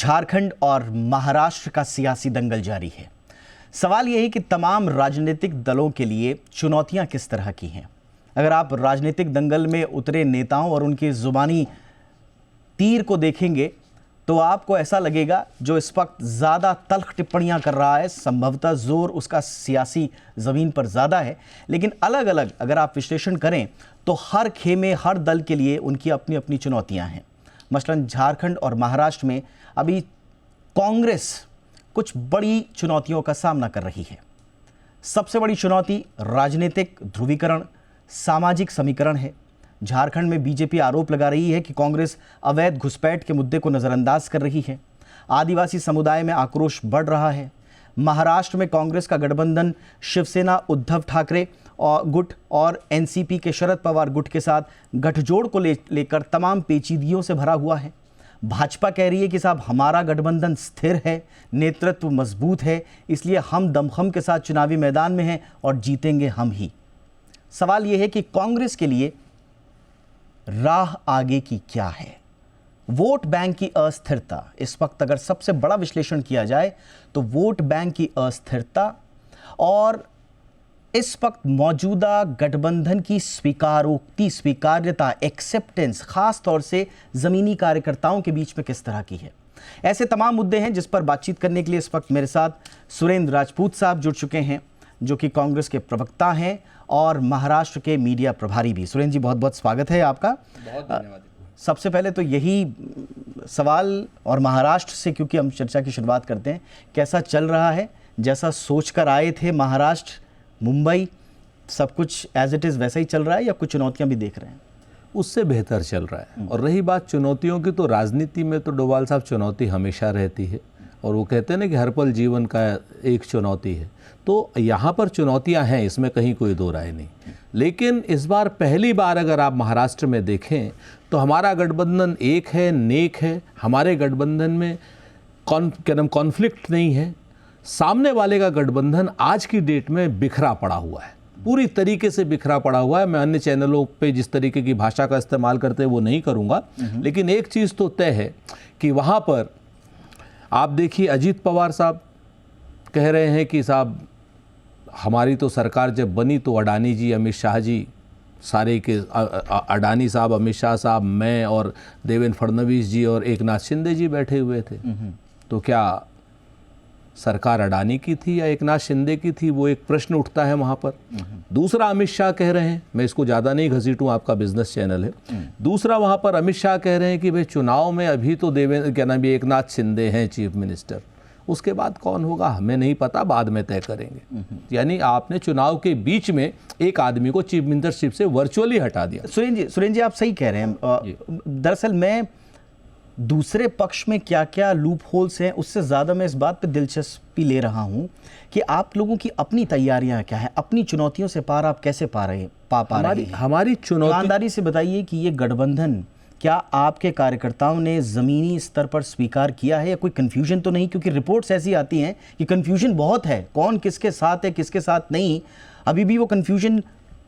झारखंड और महाराष्ट्र का सियासी दंगल जारी है। सवाल यह है कि तमाम राजनीतिक दलों के लिए चुनौतियां किस तरह की हैं। अगर आप राजनीतिक दंगल में उतरे नेताओं और उनकी जुबानी तीर को देखेंगे तो आपको ऐसा लगेगा जो इस वक्त ज़्यादा तल्ख टिप्पणियां कर रहा है, संभवतः जोर उसका सियासी ज़मीन पर ज़्यादा है। लेकिन अलग अलग अगर आप विश्लेषण करें तो हर खेमे, हर दल के लिए उनकी अपनी अपनी चुनौतियां हैं। मसलन झारखंड और महाराष्ट्र में अभी कांग्रेस कुछ बड़ी चुनौतियों का सामना कर रही है। सबसे बड़ी चुनौती राजनीतिक ध्रुवीकरण, सामाजिक समीकरण है। झारखंड में बीजेपी आरोप लगा रही है कि कांग्रेस अवैध घुसपैठ के मुद्दे को नज़रअंदाज कर रही है। आदिवासी समुदाय में आक्रोश बढ़ रहा है। महाराष्ट्र में कांग्रेस का गठबंधन शिवसेना उद्धव ठाकरे और गुट और एनसीपी के शरद पवार गुट के साथ गठजोड़ को लेकर तमाम पेचीदगियों से भरा हुआ है। भाजपा कह रही है कि साहब हमारा गठबंधन स्थिर है, नेतृत्व मजबूत है, इसलिए हम दमखम के साथ चुनावी मैदान में हैं और जीतेंगे हम ही। सवाल यह है कि कांग्रेस के लिए राह आगे की क्या है। वोट बैंक की अस्थिरता, इस वक्त अगर सबसे बड़ा विश्लेषण किया जाए तो वोट बैंक की अस्थिरता और इस वक्त मौजूदा गठबंधन की स्वीकार्यता, एक्सेप्टेंस, खास तौर से ज़मीनी कार्यकर्ताओं के बीच में किस तरह की है। ऐसे तमाम मुद्दे हैं जिस पर बातचीत करने के लिए इस वक्त मेरे साथ सुरेंद्र राजपूत साहब जुड़ चुके हैं, जो कि कांग्रेस के प्रवक्ता हैं और महाराष्ट्र के मीडिया प्रभारी भी। सुरेंद्र जी, बहुत बहुत स्वागत है आपका। बहुत धन्यवाद। सबसे पहले तो यही सवाल, और महाराष्ट्र से क्योंकि हम चर्चा की शुरुआत करते हैं, कैसा चल रहा है? जैसा सोच कर आए थे महाराष्ट्र, मुंबई, सब कुछ एज इट इज़ वैसा ही चल रहा है या कुछ चुनौतियां भी देख रहे हैं? उससे बेहतर चल रहा है। और रही बात चुनौतियों की, तो राजनीति में तो डोभाल साहब चुनौती हमेशा रहती है, और वो कहते हैं ना कि हर पल जीवन का एक चुनौती है। तो यहाँ पर चुनौतियाँ हैं, इसमें कहीं कोई दो राय नहीं। लेकिन इस बार पहली बार अगर आप महाराष्ट्र में देखें तो हमारा गठबंधन एक है, नेक है। हमारे गठबंधन में कॉन्फ्लिक्ट नहीं है। सामने वाले का गठबंधन आज की डेट में बिखरा पड़ा हुआ है, पूरी तरीके से बिखरा पड़ा हुआ है। मैं अन्य चैनलों पे जिस तरीके की भाषा का इस्तेमाल करते हैं वो नहीं करूँगा, लेकिन एक चीज़ तो तय है कि वहाँ पर आप देखिए, अजीत पवार साहब कह रहे हैं कि साहब हमारी तो सरकार जब बनी तो अडानी जी, अमित शाह जी, सारे के अडानी साहब, अमित शाह साहब, मैं और देवेंद्र फडणवीस जी और एकनाथ शिंदे जी बैठे हुए थे। तो क्या सरकार अडानी की थी या एकनाथ शिंदे की थी? वो एक प्रश्न उठता है वहाँ पर। दूसरा, अमित शाह कह रहे हैं, मैं इसको ज़्यादा नहीं घसीटूँ, आपका बिजनेस चैनल है। दूसरा, वहाँ पर अमित शाह कह रहे हैं कि भाई चुनाव में अभी तो एकनाथ शिंदे हैं चीफ मिनिस्टर, उसके बाद कौन होगा हमें नहीं पता, बाद में तय करेंगे। यानी आपने चुनाव के बीच में एक आदमी को चीफ मिनिस्टरशिप से वर्चुअली हटा दिया। सुरेंद्र जी, आप सही कह रहे हैं। दरअसल मैं दूसरे पक्ष में क्या क्या लूप होल्स हैं, उससे ज़्यादा मैं इस बात पे दिलचस्पी ले रहा हूं कि आप लोगों की अपनी तैयारियां क्या हैं, अपनी चुनौतियों से पार आप कैसे पा रहे हैं? हमारी चुनौती, ईमानदारी से बताइए कि ये गठबंधन क्या आपके कार्यकर्ताओं ने ज़मीनी स्तर पर स्वीकार किया है, या कोई कन्फ्यूजन तो नहीं? क्योंकि रिपोर्ट्स ऐसी आती हैं कि कन्फ्यूजन बहुत है, कौन किसके साथ है, किसके साथ नहीं। अभी भी वो कन्फ्यूजन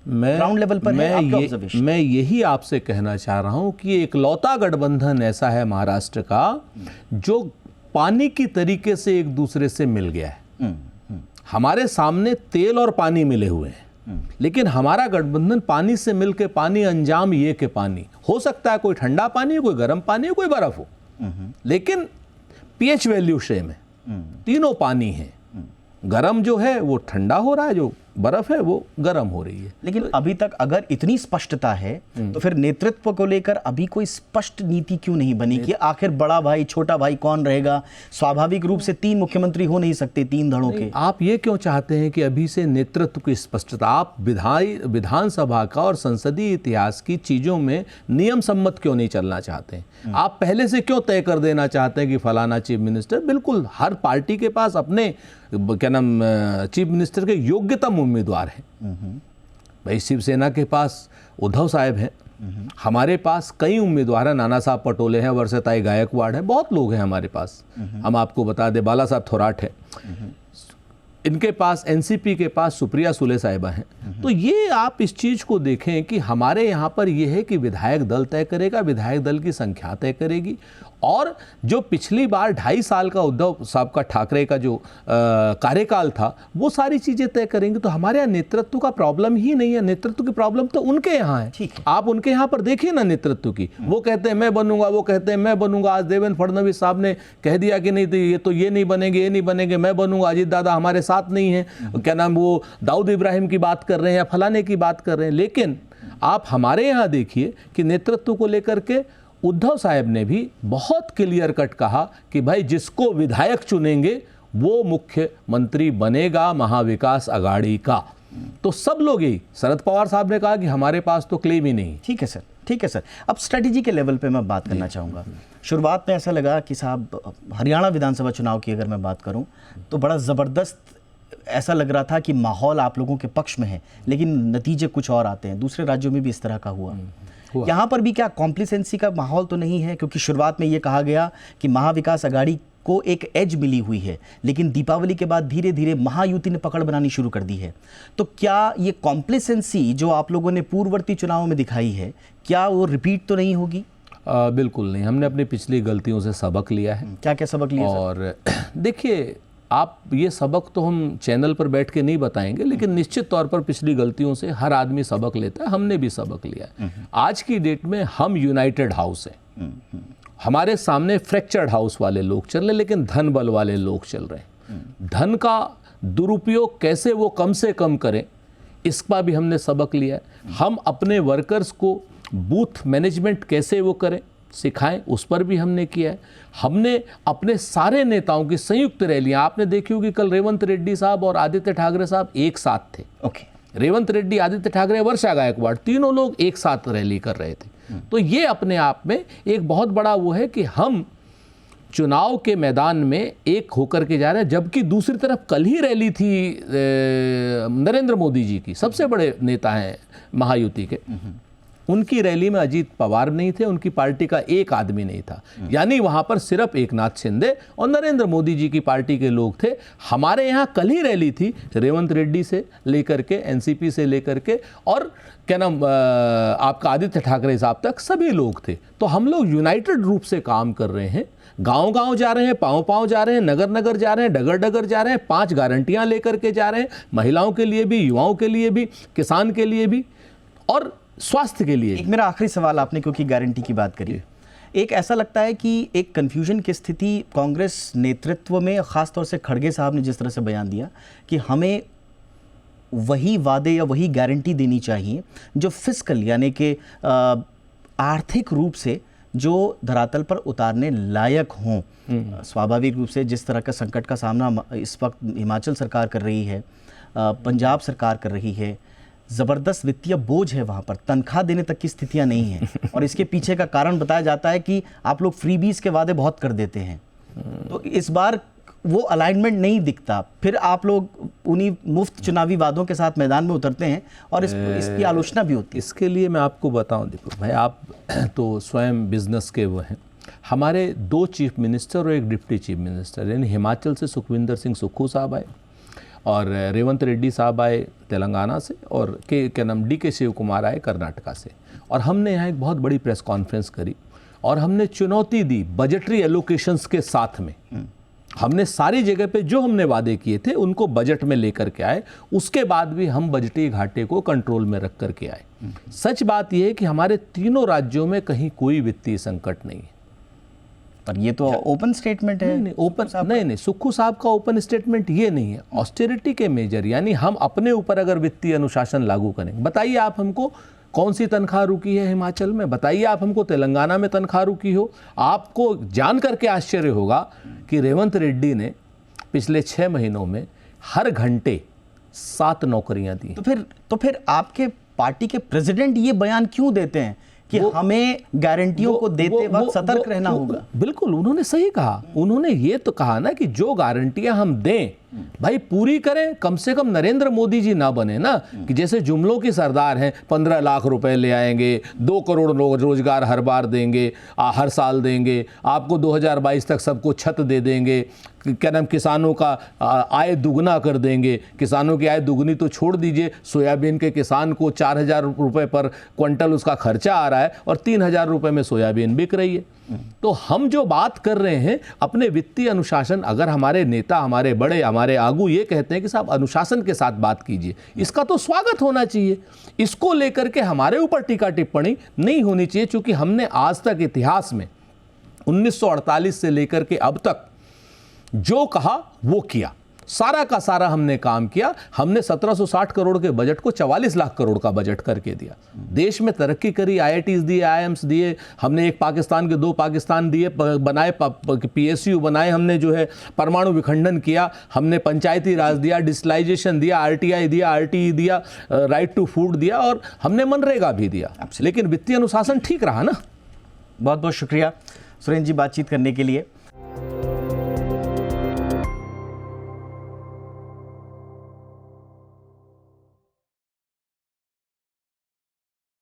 ग्राउंड लेवल पर है। मैं यही आपसे कहना चाह रहा हूं कि एकलौता गठबंधन ऐसा है महाराष्ट्र का जो पानी की तरीके से एक दूसरे से मिल गया है। हमारे सामने तेल और पानी मिले हुए हैं, लेकिन हमारा गठबंधन पानी से मिलके पानी अंजाम ये के पानी हो सकता है, कोई ठंडा पानी हो, कोई गर्म पानी हो, कोई बर्फ हो, लेकिन पीएच वैल्यू सेम है, तीनों पानी है। गर्म जो है वो ठंडा हो रहा है, जो बर्फ है वो गर्म हो रही है। लेकिन अभी तक अगर इतनी स्पष्टता है तो फिर नेतृत्व को लेकर अभी कोई स्पष्ट नीति क्यों नहीं बनी कि आखिर बड़ा भाई छोटा भाई कौन रहेगा? स्वाभाविक रूप से 3 मुख्यमंत्री हो नहीं सकते 3 धड़ों के। आप ये क्यों चाहते हैं कि अभी से नेतृत्व की स्पष्टता? आप विधानसभा का और संसदीय इतिहास की चीजों में नियम सम्मत क्यों नहीं चलना चाहते हैं? आप पहले से क्यों तय कर देना चाहते हैं कि फलाना चीफ मिनिस्टर? बिल्कुल हर पार्टी के पास अपने चीफ मिनिस्टर के योग्यतम उम्मीदवार हैं। भाई शिवसेना के पास उद्धव साहब हैं, हमारे पास कई उम्मीदवार हैं, नाना साहब पटोले हैं, वर्षताई गायकवाड़ है, बहुत लोग हैं हमारे पास। हम आपको बता दें, बाला साहब थोराट है, इनके पास एनसीपी के पास सुप्रिया सुले साहिबा हैं। तो ये आप इस चीज़ को देखें कि हमारे यहाँ पर ये है कि विधायक दल तय करेगा, विधायक दल की संख्या तय करेगी, और जो पिछली बार 2.5 साल का उद्धव साहब का, ठाकरे का जो कार्यकाल था, वो सारी चीज़ें तय करेंगे। तो हमारे यहाँ नेतृत्व का प्रॉब्लम ही नहीं है, नेतृत्व की प्रॉब्लम तो उनके यहाँ है। ठीक है। आप उनके यहाँ पर देखिए ना नेतृत्व की, वो कहते हैं मैं बनूंगा, वो कहते हैं मैं बनूंगा। आज देवेंद्र फडणवीस साहब ने कह दिया कि नहीं तो ये नहीं बनेंगे, ये नहीं बनेंगे, मैं बनूंगा। अजीत दादा हमारे साथ नहीं है, क्या नाम, वो दाऊद इब्राहिम की बात कर रहे हैं या फलाने की बात कर रहे हैं। लेकिन आप हमारे यहाँ देखिए कि नेतृत्व को लेकर के उद्धव साहब ने भी बहुत क्लियर कट कहा कि भाई जिसको विधायक चुनेंगे वो मुख्यमंत्री बनेगा महाविकास आघाड़ी का। तो सब लोग यही, शरद पवार साहब ने कहा कि हमारे पास तो क्लेम ही नहीं। ठीक है सर, ठीक है सर। अब स्ट्रेटजी के लेवल पे मैं बात करना चाहूँगा। शुरुआत में ऐसा लगा कि साहब, हरियाणा विधानसभा चुनाव की अगर मैं बात करूं तो बड़ा ज़बरदस्त ऐसा लग रहा था कि माहौल आप लोगों के पक्ष में है, लेकिन नतीजे कुछ और आते हैं। दूसरे राज्यों में भी इस तरह का हुआ। यहाँ पर भी क्या कॉम्प्लिसेंसी का माहौल तो नहीं है? क्योंकि शुरुआत में ये कहा गया कि महाविकास आघाड़ी को एक एज मिली हुई है, लेकिन दीपावली के बाद धीरे धीरे महायुति ने पकड़ बनानी शुरू कर दी है। तो क्या ये कॉम्प्लिसेंसी जो आप लोगों ने पूर्ववर्ती चुनावों में दिखाई है, क्या वो रिपीट तो नहीं होगी? बिल्कुल नहीं। हमने अपनी पिछली गलतियों से सबक लिया है। क्या क्या सबक लिया? और देखिए, आप ये सबक तो हम चैनल पर बैठ के नहीं बताएंगे, लेकिन निश्चित तौर पर पिछली गलतियों से हर आदमी सबक लेता है। हमने भी सबक लिया है। आज की डेट में हम यूनाइटेड हाउस हैं। हमारे सामने फ्रैक्चर्ड हाउस वाले लोग चल रहे, लेकिन धन बल वाले लोग चल रहे हैं। धन का दुरुपयोग कैसे वो कम से कम करें, इसका भी हमने सबक लिया है। हम अपने वर्कर्स को बूथ मैनेजमेंट कैसे वो करें, सिखाएं, उस पर भी हमने किया है। हमने अपने सारे नेताओं की संयुक्त रैलियां, आपने देखी होगी, कल रेवंत रेड्डी साहब और आदित्य ठाकरे साहब एक साथ थे। ओके। रेवंत रेड्डी, आदित्य ठाकरे, वर्षा गायकवाड़, तीनों लोग एक साथ रैली कर रहे थे। तो ये अपने आप में एक बहुत बड़ा वो है कि हम चुनाव के मैदान में एक होकर के जा रहे हैं। जबकि दूसरी तरफ कल ही रैली थी नरेंद्र मोदी जी की, सबसे बड़े नेता हैं महायुति के, उनकी रैली में अजीत पवार नहीं थे, उनकी पार्टी का एक आदमी नहीं था। यानी वहां पर सिर्फ एकनाथ शिंदे और नरेंद्र मोदी जी की पार्टी के लोग थे। हमारे यहाँ कल ही रैली थी रेवंत रेड्डी से लेकर के, एनसीपी से लेकर के, और क्या नाम, आपका आदित्य ठाकरे साहब तक सभी लोग थे। तो हम लोग यूनाइटेड रूप से काम कर रहे हैं। गांव गांव जा रहे हैं, पाँव पाँव जा रहे हैं, नगर नगर जा रहे हैं, डगर डगर जा रहे हैं, 5 गारंटियां लेकर के जा रहे हैं, महिलाओं के लिए भी, युवाओं के लिए भी, किसान के लिए भी और स्वास्थ्य के लिए। एक मेरा आखिरी सवाल, आपने क्योंकि गारंटी की बात करी, एक ऐसा लगता है कि एक कन्फ्यूजन की स्थिति कांग्रेस नेतृत्व में, खासतौर से खड़गे साहब ने जिस तरह से बयान दिया कि हमें वही वादे या वही गारंटी देनी चाहिए जो फिस्कल यानी कि आर्थिक रूप से जो धरातल पर उतारने लायक हों। स्वाभाविक रूप से जिस तरह का संकट का सामना इस वक्त हिमाचल सरकार कर रही है, पंजाब सरकार कर रही है, ज़बरदस्त वित्तीय बोझ है, वहाँ पर तनख्वाह देने तक की स्थितियाँ नहीं हैं। और इसके पीछे का कारण बताया जाता है कि आप लोग फ्रीबीज के वादे बहुत कर देते हैं। तो इस बार वो अलाइनमेंट नहीं दिखता, फिर आप लोग उन्हीं मुफ्त चुनावी वादों के साथ मैदान में उतरते हैं और इसकी आलोचना भी होती है। इसके लिए मैं आपको बताऊं, दीपक भाई, आप तो स्वयं बिजनेस के वो हैं। हमारे 2 चीफ मिनिस्टर और 1 डिप्टी चीफ मिनिस्टर, यानी हिमाचल से सुखविंदर सिंह सुक्खू साहब आए और रेवंत रेड्डी साहब आए तेलंगाना से, और क्या नाम, DK शिव कुमार आए कर्नाटका से। और हमने यहाँ एक बहुत बड़ी प्रेस कॉन्फ्रेंस करी और हमने चुनौती दी बजटरी एलोकेशंस के साथ में। हमने सारी जगह पे जो हमने वादे किए थे उनको बजट में लेकर के आए। उसके बाद भी हम बजटीय घाटे को कंट्रोल में रख कर के आए। सच बात यह है कि हमारे तीनों राज्यों में कहीं कोई वित्तीय संकट नहीं है। पर ये तो ओपन स्टेटमेंट है। नहीं, ओपन नहीं, सुक्खू साहब का ओपन स्टेटमेंट ये नहीं है। ऑस्टेरिटी के मेजर, यानी हम अपने ऊपर अगर वित्तीय अनुशासन लागू करें। बताइए आप हमको कौन सी तनख्वाह रुकी है हिमाचल में, बताइए आप हमको तेलंगाना में तनख्वाह रुकी हो। आपको जान करके आश्चर्य होगा कि रेवंत रेड्डी ने पिछले 6 महीनों में हर घंटे 7 नौकरियां दी। तो फिर आपके पार्टी के प्रेसिडेंट ये बयान क्यों देते हैं कि हमें गारंटियों को देते वक्त सतर्क रहना होगा? बिल्कुल, उन्होंने सही कहा। उन्होंने ये तो कहा ना कि जो गारंटियां हम दें भाई पूरी करें। कम से कम नरेंद्र मोदी जी ना बने ना कि जैसे जुमलों की सरदार हैं, 15 लाख रुपए ले आएंगे, 2 करोड़ रोजगार हर बार देंगे, हर साल देंगे, आपको 2022 तक सबको छत दे देंगे, क्या नाम, किसानों का आय दुगना कर देंगे। किसानों की आय दुगनी तो छोड़ दीजिए, सोयाबीन के किसान को 4000 रुपये पर क्विंटल उसका खर्चा आ रहा है और 3000 रुपये में सोयाबीन बिक रही है। तो हम जो बात कर रहे हैं अपने वित्तीय अनुशासन, अगर हमारे नेता, हमारे बड़े, हमारे आगू ये कहते हैं कि साहब अनुशासन के साथ बात कीजिए, इसका तो स्वागत होना चाहिए। इसको लेकर के हमारे ऊपर टीका टिप्पणी नहीं होनी चाहिए, क्योंकि हमने आज तक इतिहास में 1948 से लेकर के अब तक जो कहा वो किया, सारा का सारा हमने काम किया। हमने 1760 करोड़ के बजट को 44 लाख करोड़ का बजट करके दिया। देश में तरक्की करी, IITs दिए, IIMs दिए, हमने एक पाकिस्तान के 2 पाकिस्तान दिए, बनाए, PSU बनाए, हमने जो है परमाणु विखंडन किया, हमने पंचायती राज दिया, डिजिटलाइजेशन दिया, RTI दिया, RTE दिया, राइट टू फूड दिया, और हमने मनरेगा भी दिया। लेकिन वित्तीय अनुशासन ठीक रहा ना। बहुत बहुत शुक्रिया सुरेंद्र जी बातचीत करने के लिए।